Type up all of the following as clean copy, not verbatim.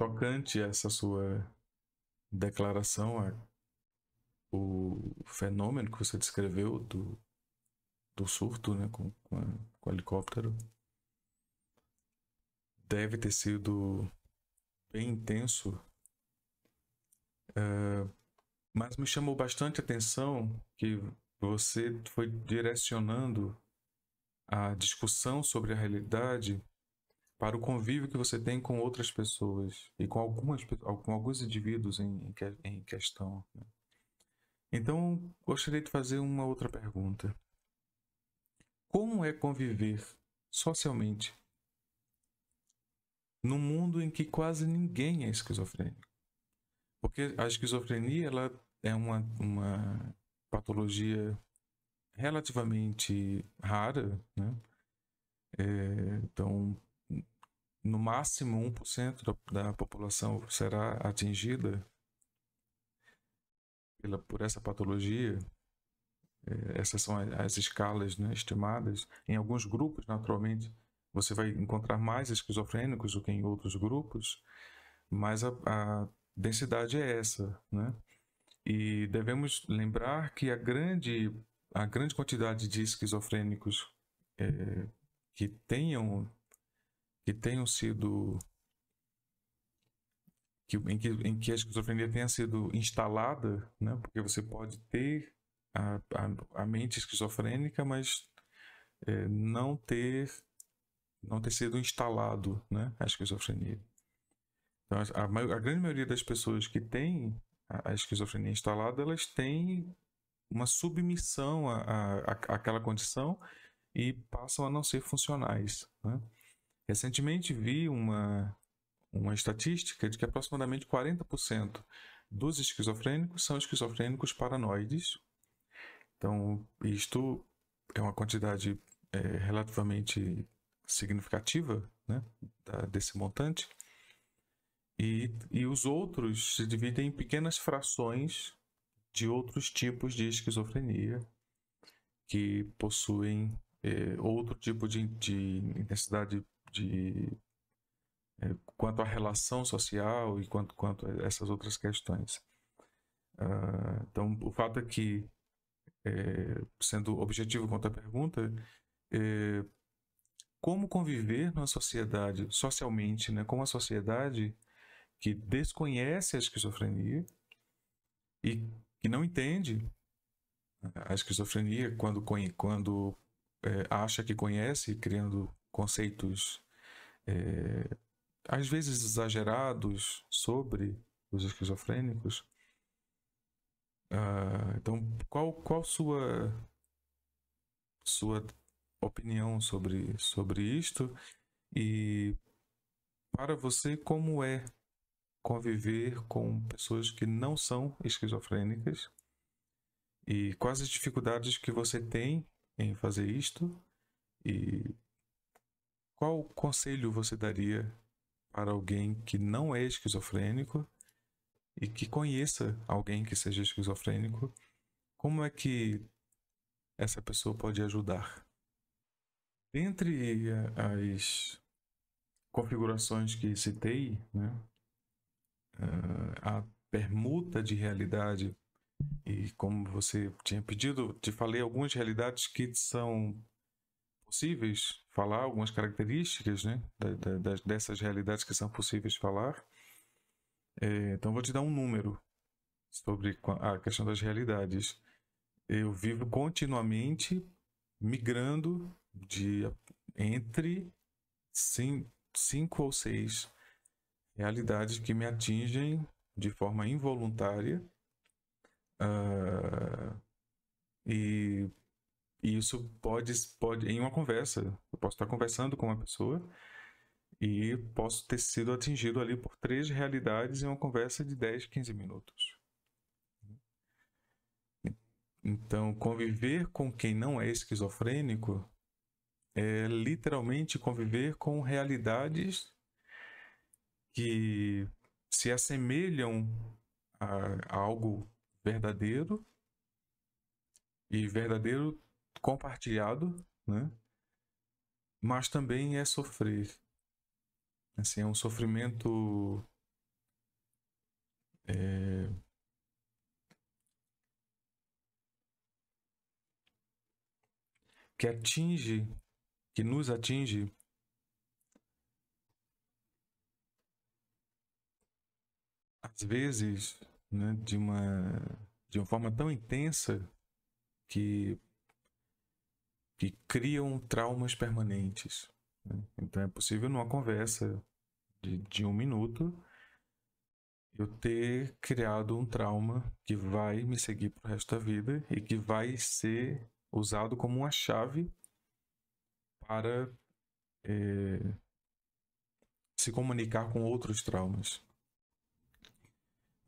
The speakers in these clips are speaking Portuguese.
tocante essa sua declaração, o fenômeno que você descreveu do surto, né, com o helicóptero. Deve ter sido bem intenso, mas me chamou bastante atenção que você foi direcionando a discussão sobre a realidade para o convívio que você tem com outras pessoas e com alguns indivíduos em questão. Então, gostaria de fazer uma outra pergunta. Como é conviver socialmente num mundo em que quase ninguém é esquizofrênico? Porque a esquizofrenia ela é uma patologia relativamente rara, né? Então, no máximo 1% da população será atingida por essa patologia. Essas são as escalas, né, estimadas. Em alguns grupos, naturalmente, você vai encontrar mais esquizofrênicos do que em outros grupos, mas a densidade é essa, né? E devemos lembrar que a grande quantidade de esquizofrênicos que tenham sido em que a esquizofrenia tenha sido instalada, né? Porque você pode ter a mente esquizofrênica, mas não ter sido instalado, né, a esquizofrenia. Então, a grande maioria das pessoas que têm a esquizofrenia instalada, elas têm uma submissão àquela condição e passam a não ser funcionais, né? Recentemente vi uma estatística de que aproximadamente 40% dos esquizofrênicos são esquizofrênicos paranoides. Então, isto é uma quantidade relativamente significativa, né, desse montante. E os outros se dividem em pequenas frações de outros tipos de esquizofrenia que possuem outro tipo de intensidade quanto à relação social e quanto a essas outras questões. Então, o fato é que, sendo objetivo quanto à pergunta, como conviver numa sociedade, socialmente, né, com uma sociedade que desconhece a esquizofrenia e que não entende a esquizofrenia quando acha que conhece, criando conceitos às vezes exagerados sobre os esquizofrênicos. Então, qual sua opinião sobre isto? E para você, como é conviver com pessoas que não são esquizofrênicas? E quais as dificuldades que você tem em fazer isto? E qual conselho você daria para alguém que não é esquizofrênico e que conheça alguém que seja esquizofrênico? Como é que essa pessoa pode ajudar? Entre as configurações que citei, né, a permuta de realidade, e como você tinha pedido, te falei algumas realidades que são possíveis falar, algumas características, né, dessas realidades que são possíveis falar. Então vou te dar um número sobre a questão das realidades. Eu vivo continuamente migrando entre 5 ou 6 realidades que me atingem de forma involuntária. E isso pode, em uma conversa, eu posso estar conversando com uma pessoa e posso ter sido atingido ali por 3 realidades em uma conversa de 10, 15 minutos. Então, conviver com quem não é esquizofrênico é literalmente conviver com realidades que se assemelham a algo verdadeiro e verdadeiro compartilhado, né? Mas também é sofrer. Assim, é um sofrimento que nos atinge às vezes, né, de uma forma tão intensa que criam traumas permanentes, né? Então é possível numa conversa de 1 minuto eu ter criado um trauma que vai me seguir pro resto da vida e que vai ser usado como uma chave para se comunicar com outros traumas.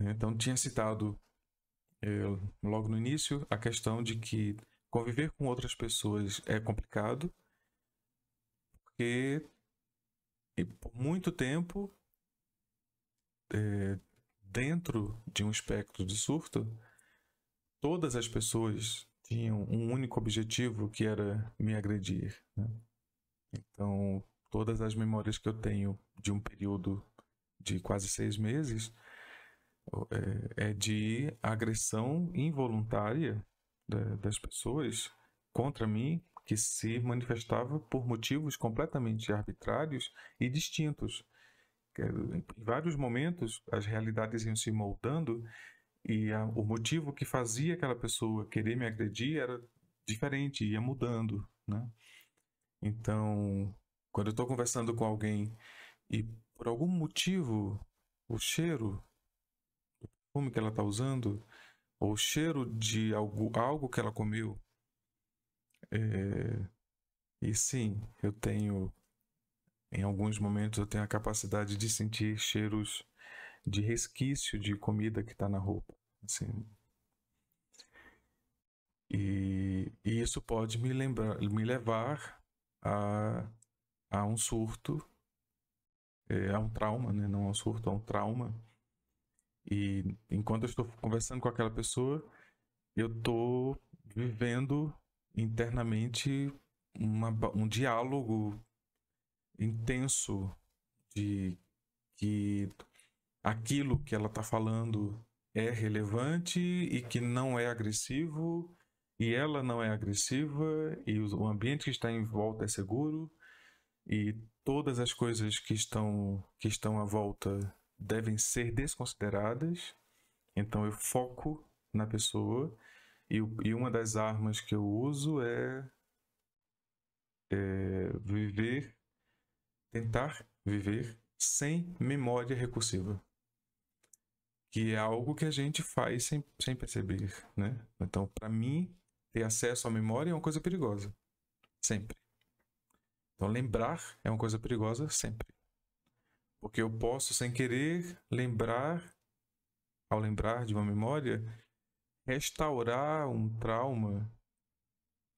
Então tinha citado logo no início a questão de que conviver com outras pessoas é complicado, porque por muito tempo, dentro de um espectro de surto, todas as pessoas tinham um único objetivo, que era me agredir, né? Então, todas as memórias que eu tenho de um período de quase 6 meses é de agressão involuntária das pessoas contra mim, que se manifestava por motivos completamente arbitrários e distintos. Em vários momentos, as realidades iam se moldando e o motivo que fazia aquela pessoa querer me agredir era diferente, ia mudando, né? Então, quando eu estou conversando com alguém e por algum motivo o cheiro, o perfume que ela está usando, ou o cheiro de algo que ela comeu, e sim, em alguns momentos eu tenho a capacidade de sentir cheiros de resquício de comida que está na roupa, assim. E isso pode me levar a um surto, a um trauma, né? Não a um surto, a um trauma. E enquanto eu estou conversando com aquela pessoa, eu estou vivendo internamente um diálogo intenso de que aquilo que ela está falando é relevante e que não é agressivo, e ela não é agressiva, e o ambiente que está em volta é seguro, e todas as coisas que estão à volta devem ser desconsideradas. Então eu foco na pessoa, e uma das armas que eu uso é tentar viver sem memória recursiva, que é algo que a gente faz sem perceber, né? Então, para mim, ter acesso à memória é uma coisa perigosa, sempre. Então, lembrar é uma coisa perigosa sempre, porque eu posso, sem querer, ao lembrar de uma memória, restaurar um trauma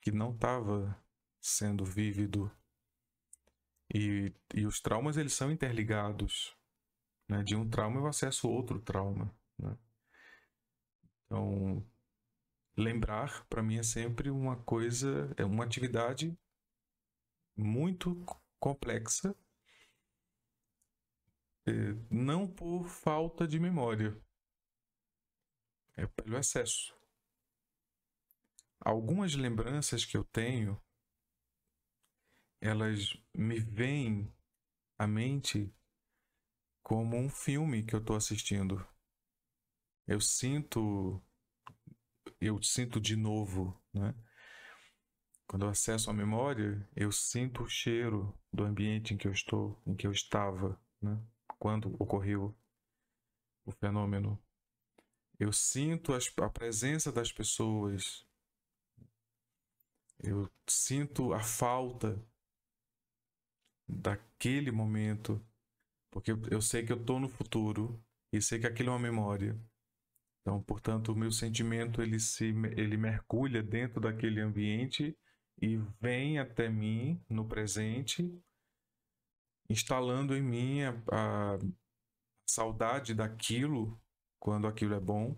que não estava sendo vívido. E os traumas, eles são interligados, né? De um trauma eu acesso outro trauma, né? Então, lembrar para mim é sempre uma coisa, é uma atividade muito complexa, não por falta de memória, é pelo excesso. Algumas lembranças que eu tenho, elas me vêm à mente como um filme que eu estou assistindo. Eu sinto de novo, né? Quando eu acesso a memória, eu sinto o cheiro do ambiente em que eu estava, né? Quando ocorreu o fenômeno. Eu sinto a presença das pessoas. Eu sinto a falta daquele momento, porque eu sei que eu estou no futuro e sei que aquilo é uma memória. Então, portanto, o meu sentimento ele mergulha dentro daquele ambiente e vem até mim no presente, instalando em mim a saudade daquilo quando aquilo é bom,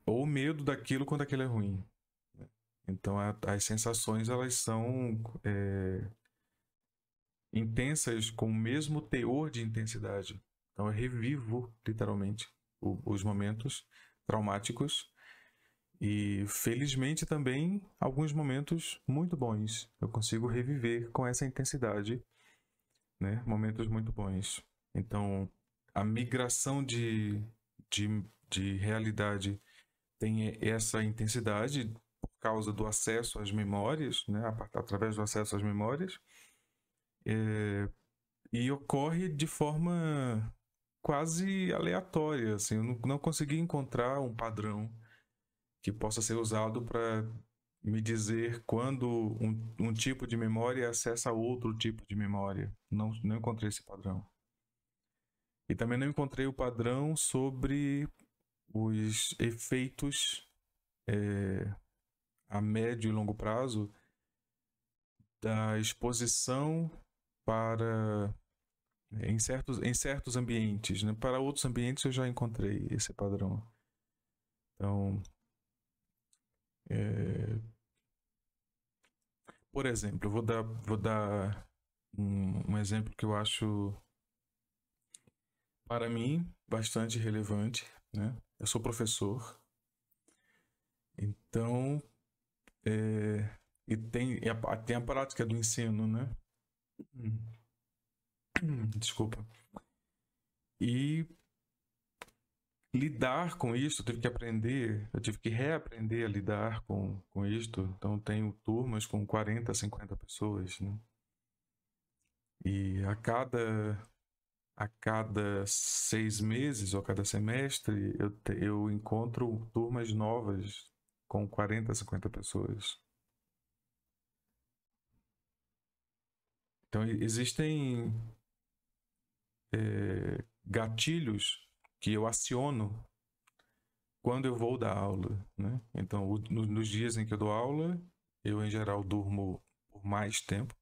ou medo daquilo quando aquilo é ruim. Então, as sensações, elas são intensas com o mesmo teor de intensidade. Então, eu revivo, literalmente, os momentos traumáticos e, felizmente, também alguns momentos muito bons. Eu consigo reviver com essa intensidade, né? Momentos muito bons. Então, a migração de realidade tem essa intensidade por causa do acesso às memórias, né? Através do acesso às memórias, e ocorre de forma quase aleatória, assim. Eu não consegui encontrar um padrão que possa ser usado para me dizer quando um tipo de memória acessa outro tipo de memória. Não encontrei esse padrão. E também não encontrei o padrão sobre os efeitos a médio e longo prazo da exposição para em certos ambientes, né? Para outros ambientes eu já encontrei esse padrão. Então, por exemplo, eu vou dar um exemplo que eu acho, para mim, bastante relevante, né? Eu sou professor, então, e tem a prática do ensino, né? Desculpa. E lidar com isso, eu tive que reaprender a lidar com isto. Então, tenho turmas com 40, 50 pessoas, né? E a cada 6 meses ou a cada semestre, eu encontro turmas novas com 40, 50 pessoas. Então, existem gatilhos que eu aciono quando eu vou dar aula, né? Então, nos dias em que eu dou aula, eu, em geral, durmo por mais tempo.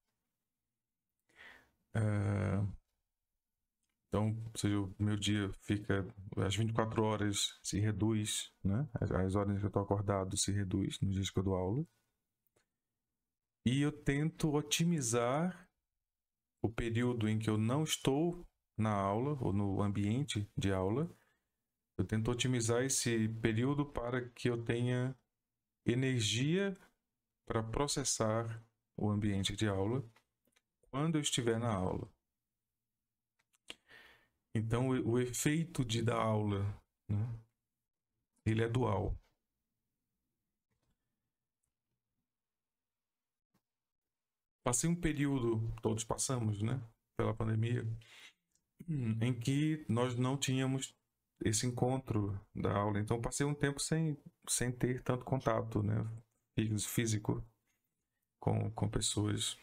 Então, ou seja, o meu dia fica, as 24 horas se reduz, né? As horas que eu estou acordado se reduz nos dias que eu dou aula. E eu tento otimizar o período em que eu não estou na aula ou no ambiente de aula. Eu tento otimizar esse período para que eu tenha energia para processar o ambiente de aula quando eu estiver na aula. Então, o efeito de dar aula, né, ele é dual. Passei um período, todos passamos, né, pela pandemia, em que nós não tínhamos esse encontro da aula. Então, passei um tempo sem ter tanto contato, né, físico com pessoas,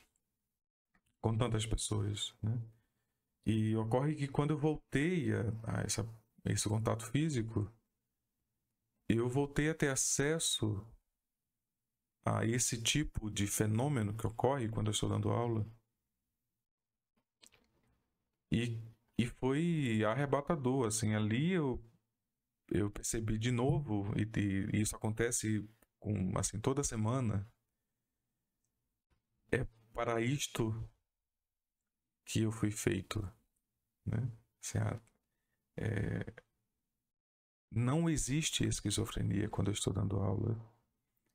com tantas pessoas, né? E ocorre que quando eu voltei a esse contato físico, eu voltei a ter acesso a esse tipo de fenômeno que ocorre quando eu estou dando aula. E foi arrebatador, assim, ali eu percebi de novo, e isso acontece assim, toda semana, é para isto que eu fui feito, né? Assim, não existe esquizofrenia quando eu estou dando aula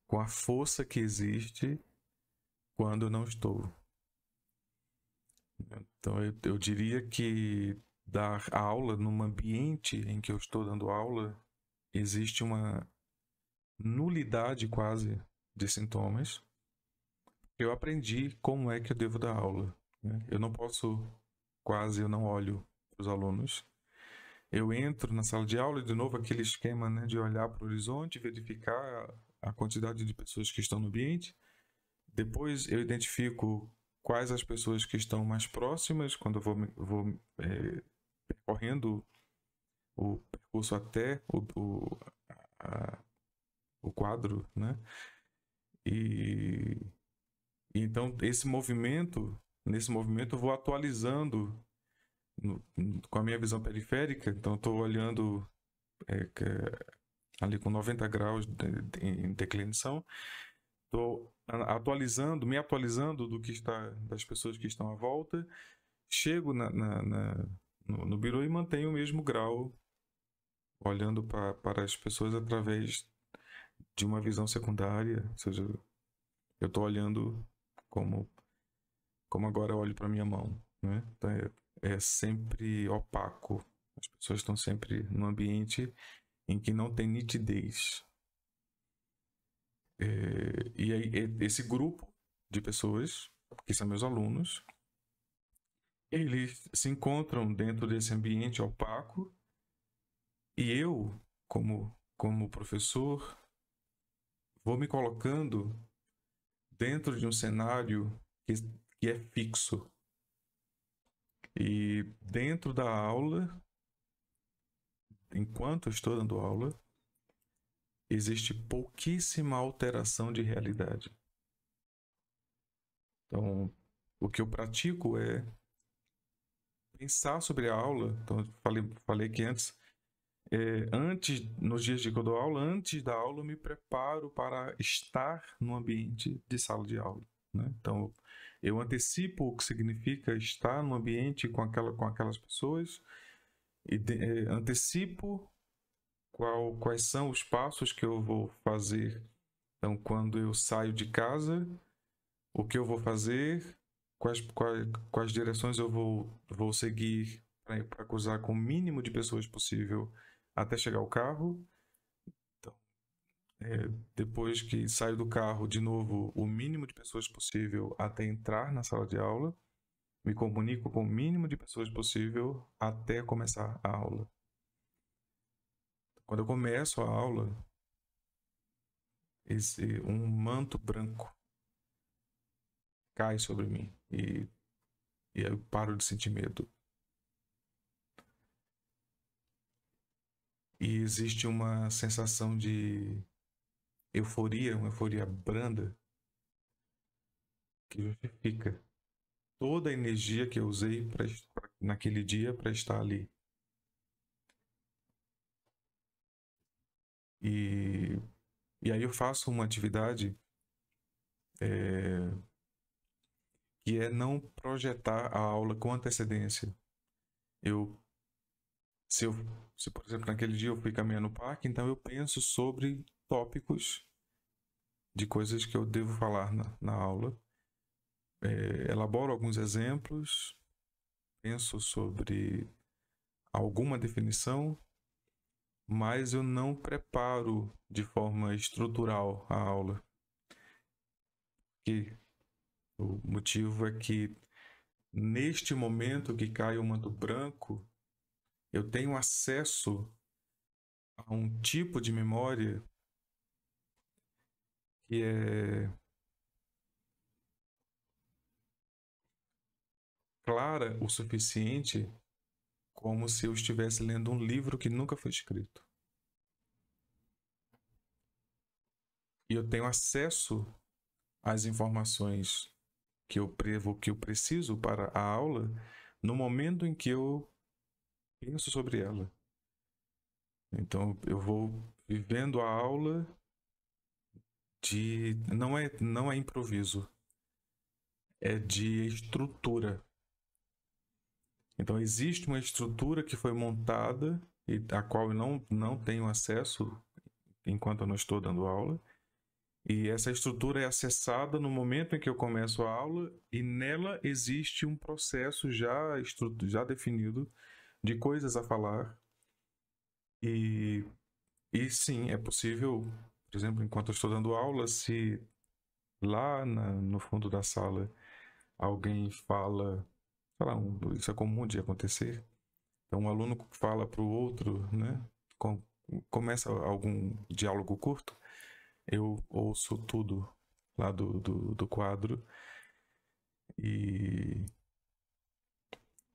com a força que existe quando eu não estou. Então, eu diria que dar aula num ambiente em que eu estou dando aula, existe uma nulidade quase de sintomas. Eu aprendi como é que eu devo dar aula, né? Eu não olho para os alunos. Eu entro na sala de aula, de novo aquele esquema, né, de olhar para o horizonte, verificar a quantidade de pessoas que estão no ambiente. Depois eu identifico quais as pessoas que estão mais próximas quando eu vou percorrendo o percurso até o quadro, né? E então nesse movimento eu vou atualizando com a minha visão periférica. Então estou olhando ali com 90 graus em declinação, estou me atualizando das pessoas que estão à volta, chego no birô e mantenho o mesmo grau olhando para as pessoas através de uma visão secundária, ou seja, eu estou olhando como, como agora eu olho para minha mão, né? Então é sempre opaco. As pessoas estão sempre num ambiente em que não tem nitidez. E aí, esse grupo de pessoas, que são meus alunos, eles se encontram dentro desse ambiente opaco e eu, como professor, vou me colocando dentro de um cenário que é fixo. E dentro da aula, enquanto eu estou dando aula, existe pouquíssima alteração de realidade. Então, o que eu pratico é pensar sobre a aula. Então, falei que antes, nos dias de que eu dou aula, antes da aula, eu me preparo para estar no ambiente de sala de aula, né? Então, eu antecipo o que significa estar no ambiente com aquelas pessoas e antecipo quais são os passos que eu vou fazer. Então, quando eu saio de casa, o que eu vou fazer, quais direções eu vou seguir para cruzar com o mínimo de pessoas possível até chegar ao carro. Então, depois que saio do carro, de novo, o mínimo de pessoas possível até entrar na sala de aula. Me comunico com o mínimo de pessoas possível até começar a aula. Quando eu começo a aula, um manto branco cai sobre mim e eu paro de sentir medo. E existe uma sensação de euforia, uma euforia branda, que justifica toda a energia que eu usei naquele dia para estar ali. E, e aí eu faço uma atividade que é não projetar a aula com antecedência. Eu, se por exemplo naquele dia eu fui caminhar no parque, então eu penso sobre tópicos de coisas que eu devo falar na aula. Elaboro alguns exemplos, penso sobre alguma definição, mas eu não preparo de forma estrutural a aula. E o motivo é que neste momento que cai o manto branco, eu tenho acesso a um tipo de memória que é clara o suficiente como se eu estivesse lendo um livro que nunca foi escrito. E eu tenho acesso às informações que eu preciso para a aula no momento em que eu penso sobre ela. Então eu vou vivendo a aula de não é improviso, é de estrutura. Então existe uma estrutura que foi montada e a qual eu não tenho acesso enquanto eu não estou dando aula. E essa estrutura é acessada no momento em que eu começo a aula e nela existe um processo já definido de coisas a falar. E sim, é possível, por exemplo, enquanto eu estou dando aula, se lá no fundo da sala alguém fala, sei lá, isso é comum de acontecer. Então, um aluno fala para o outro, né? Começa algum diálogo curto, eu ouço tudo lá do quadro e,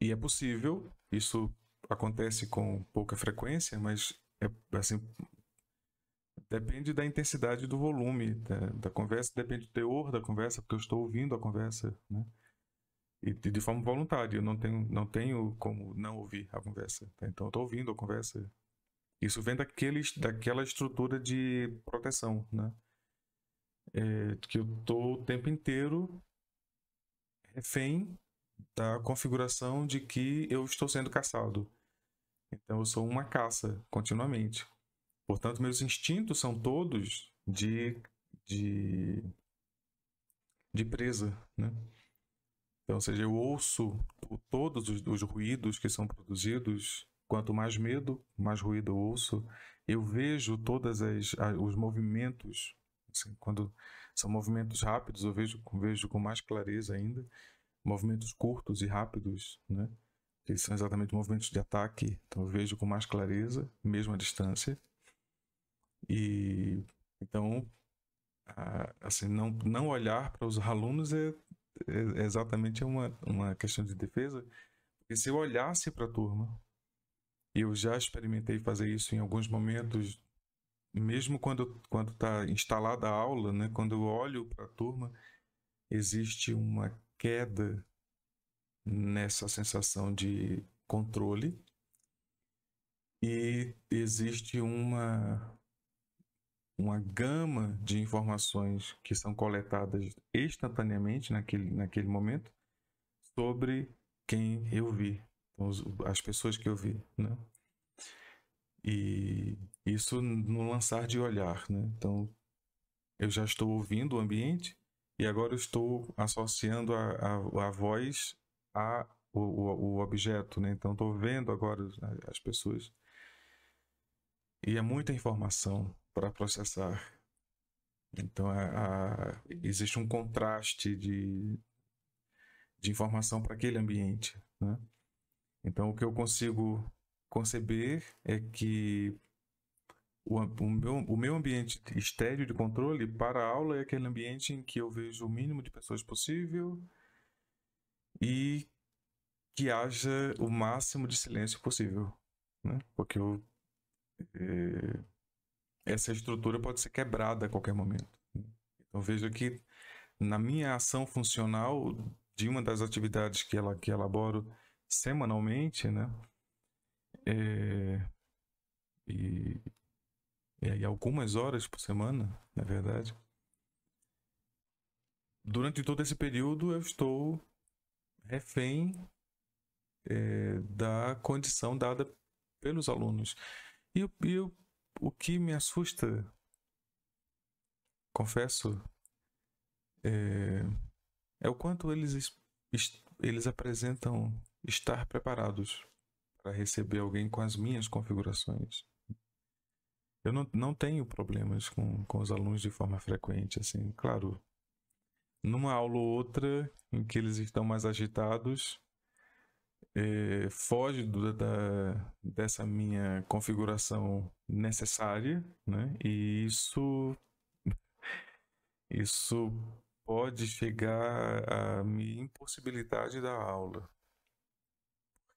e é possível, isso acontece com pouca frequência, mas assim, depende da intensidade do volume da conversa, depende do teor da conversa, porque eu estou ouvindo a conversa, né? E de forma voluntária, eu não tenho como não ouvir a conversa, tá? Então eu estou ouvindo a conversa. Isso vem daquela estrutura de proteção, né? Que eu estou o tempo inteiro refém da configuração de que eu estou sendo caçado. Então eu sou uma caça continuamente. Portanto, meus instintos são todos de, de presa, né? Então, ou seja, eu ouço todos os ruídos que são produzidos. Quanto mais medo, mais ruído eu ouço. Eu vejo todos os movimentos. Assim, quando são movimentos rápidos, eu vejo com mais clareza ainda. Movimentos curtos e rápidos, né? Que são exatamente movimentos de ataque. Então, eu vejo com mais clareza, mesmo à distância. E então, assim, não olhar para os alunos é exatamente uma questão de defesa. Porque se eu olhasse para a turma, e eu já experimentei fazer isso em alguns momentos, mesmo quando está instalada a aula, né? Quando eu olho para a turma, existe uma queda nessa sensação de controle e existe uma gama de informações que são coletadas instantaneamente naquele momento sobre quem eu vi, então, as pessoas que eu vi, né? E isso no lançar de olhar, né? Então, eu já estou ouvindo o ambiente e agora eu estou associando a voz o objeto, né? Então, estou vendo agora as pessoas. E é muita informação para processar. Então, existe um contraste de informação para aquele ambiente, né? Então, o que eu consigo conceber é que o meu ambiente estéreo de controle para a aula é aquele ambiente em que eu vejo o mínimo de pessoas possível e que haja o máximo de silêncio possível, né? Porque essa estrutura pode ser quebrada a qualquer momento. Então veja que na minha ação funcional de uma das atividades que elaboro semanalmente, né? É, e, e algumas horas por semana, na verdade. Durante todo esse período eu estou refém da condição dada pelos alunos. O que me assusta, confesso, é, é o quanto eles apresentam estar preparados para receber alguém com as minhas configurações. Eu não tenho problemas com os alunos de forma frequente, assim, claro. Numa aula ou outra em que eles estão mais agitados, foge dessa minha configuração necessária, né? E isso pode chegar a me impossibilitar de dar aula.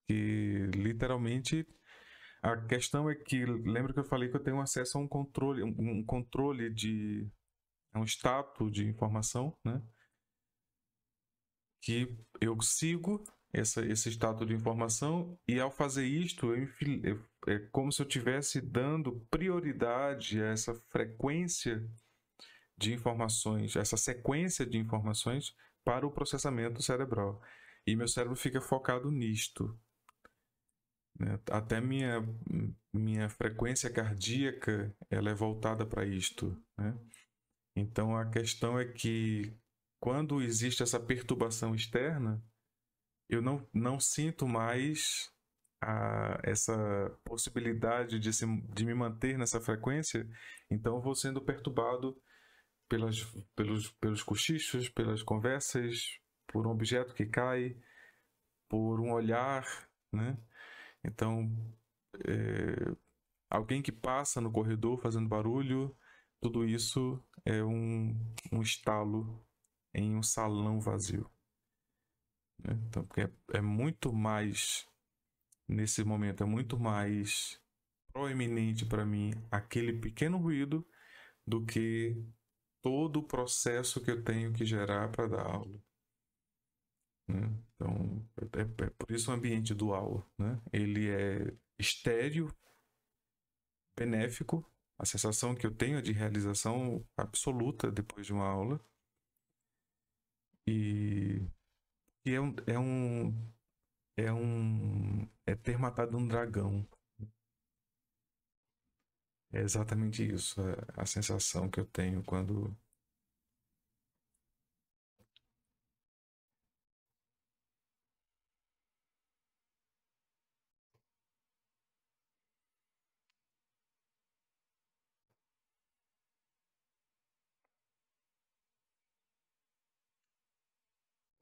Que literalmente a questão é que, lembra que eu falei que eu tenho acesso a um controle de um status de informação, né? Que eu sigo esse status de informação e ao fazer isto é como se eu estivesse dando prioridade a essa frequência de informações, essa sequência de informações para o processamento cerebral. E meu cérebro fica focado nisto, né? Até minha frequência cardíaca ela é voltada para isto, né? Então a questão é que quando existe essa perturbação externa, eu não sinto mais essa possibilidade de me manter nessa frequência, então eu vou sendo perturbado pelos cochichos, pelas conversas, por um objeto que cai, por um olhar, né? Então, alguém que passa no corredor fazendo barulho, tudo isso é um estalo em um salão vazio, né? Então, porque é muito mais, nesse momento, é muito mais proeminente para mim aquele pequeno ruído do que todo o processo que eu tenho que gerar para dar aula, né? Então, é por isso o ambiente dual, né? Ele é estéreo, benéfico, a sensação que eu tenho é de realização absoluta depois de uma aula, e, e é ter matado um dragão, É exatamente isso, a sensação que eu tenho quando.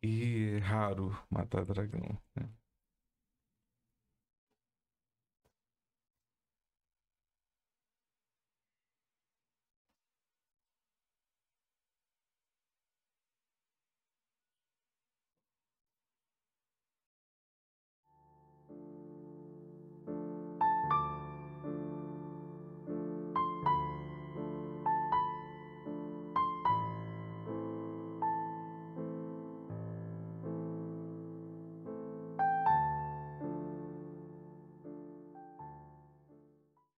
E é raro matar dragão, né?